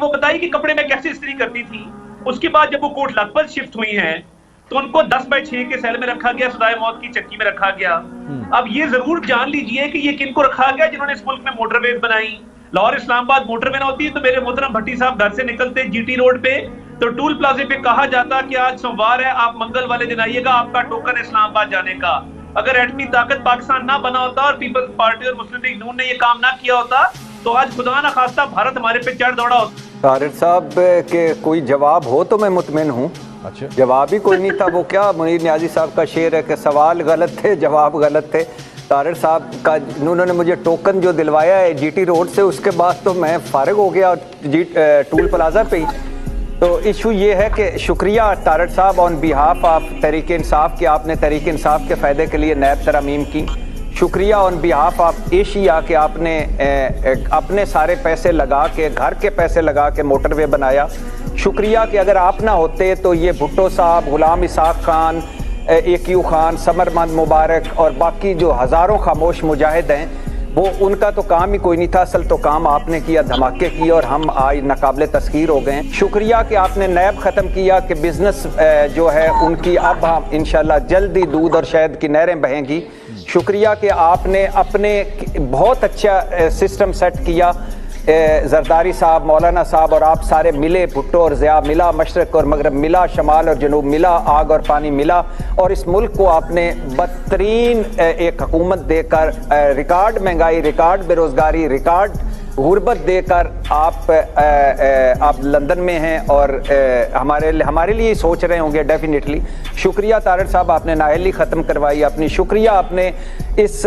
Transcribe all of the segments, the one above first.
وہ بتائی کہ کپڑے میں کیسے استری کرتی تھی. اس کے بعد جب وہ کوٹ لکھپت شفٹ ہوئی ہیں تو ان کو 10/6 کے سیل میں رکھا گیا, سزائے موت کی چکی میں رکھا گیا. اب یہ ضرور جان لیجئے کہ یہ کن کو رکھا گیا, جنہوں نے اس ملک میں موٹر ویز بنائی. لاہور اسلام آباد موٹر وے نہ ہوتی تو میرے محترم بھٹی صاحب گھر سے نکلتے جی ٹی روڈ پہ تو ٹول پلازے پہ کہا جاتا کہ آج سوموار ہے, آپ منگل والے دن آئیے گا, آپ کا ٹوکن اسلام آباد جانے کا. اگر ایٹمی طاقت پاکستان نہ بنا ہوتا اور پیپلز پارٹی اور مسلم لیگ نون نے یہ کام نہ کیا ہوتا تو آج خدا نہ خواستہ بھارت ہمارے پہ چڑھ دوڑا ہوتا. طارق صاحب کے کوئی جواب ہو تو میں مطمئن ہوں. اچھا, جواب ہی کوئی نہیں تھا. وہ کیا منیر نیازی صاحب کا شعر ہے کہ سوال غلط تھے جواب غلط تھے. طارق صاحب کا انہوں نے مجھے ٹوکن جو دلوایا ہے جی ٹی روڈ سے, اس کے بعد تو میں فارغ ہو گیا ٹول پلازا پہ ہی. تو ایشو یہ ہے کہ شکریہ طارق صاحب آن بیہاف آف تحریک انصاف کہ آپ نے تحریک انصاف کے فائدے کے لیے نیب ترامیم کی. شکریہ آن بیہاف آف ایشیا کہ آپ نے اپنے سارے پیسے لگا کے, گھر کے پیسے لگا کے موٹر وے بنایا. شکریہ کہ اگر آپ نہ ہوتے تو یہ بھٹو صاحب, غلام اسحاق خان, ایکیو خان, سمرمند مبارک اور باقی جو ہزاروں خاموش مجاہد ہیں, وہ ان کا تو کام ہی کوئی نہیں تھا. اصل تو کام آپ نے کیا, دھماکے کیے اور ہم آج ناقابل تذکیر ہو گئے. شکریہ کہ آپ نے نیب ختم کیا کہ بزنس جو ہے ان کی اب ہم انشاءاللہ جلدی دودھ اور شہد کی نہریں بہیں گی. شکریہ کہ آپ نے اپنے بہت اچھا سسٹم سیٹ کیا. زرداری صاحب, مولانا صاحب اور آپ سارے ملے, بھٹو اور ضیاء ملا, مشرق اور مغرب ملا, شمال اور جنوب ملا, آگ اور پانی ملا, اور اس ملک کو آپ نے بدترین ایک حکومت دے کر, ریکارڈ مہنگائی, ریکارڈ بے روزگاری, ریکارڈ غربت دے کر آپ لندن میں ہیں اور ہمارے لیے سوچ رہے ہوں گے ڈیفینیٹلی. شکریہ طارق صاحب, آپ نے نااہلی ختم کروائی اپنی. شکریہ آپ نے اس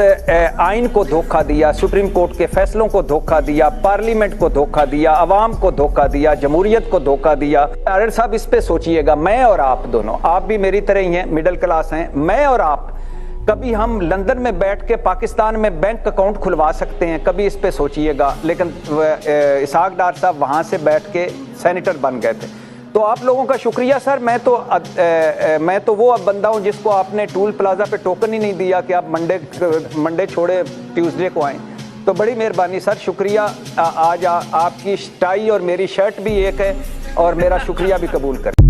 آئین کو دھوکہ دیا, سپریم کورٹ کے فیصلوں کو دھوکہ دیا, پارلیمنٹ کو دھوکہ دیا, عوام کو دھوکہ دیا, جمہوریت کو دھوکہ دیا. طارق صاحب اس پہ سوچئے گا, میں اور آپ دونوں, آپ بھی میری طرح ہی ہیں, مڈل کلاس ہیں, میں اور آپ کبھی ہم لندن میں بیٹھ کے پاکستان میں بینک اکاؤنٹ کھلوا سکتے ہیں, کبھی اس پہ سوچئے گا. لیکن اسحاق ڈار صاحب وہاں سے بیٹھ کے سینیٹر بن گئے تھے. تو آپ لوگوں کا شکریہ سر. میں تو وہ اب بندہ ہوں جس کو آپ نے ٹول پلازا پہ ٹوکن ہی نہیں دیا کہ آپ منڈے چھوڑے ٹیوزڈے کو آئیں. تو بڑی مہربانی سر, شکریہ. آج آپ کی ٹائی اور میری شرٹ بھی ایک ہے اور میرا شکریہ بھی قبول کریں.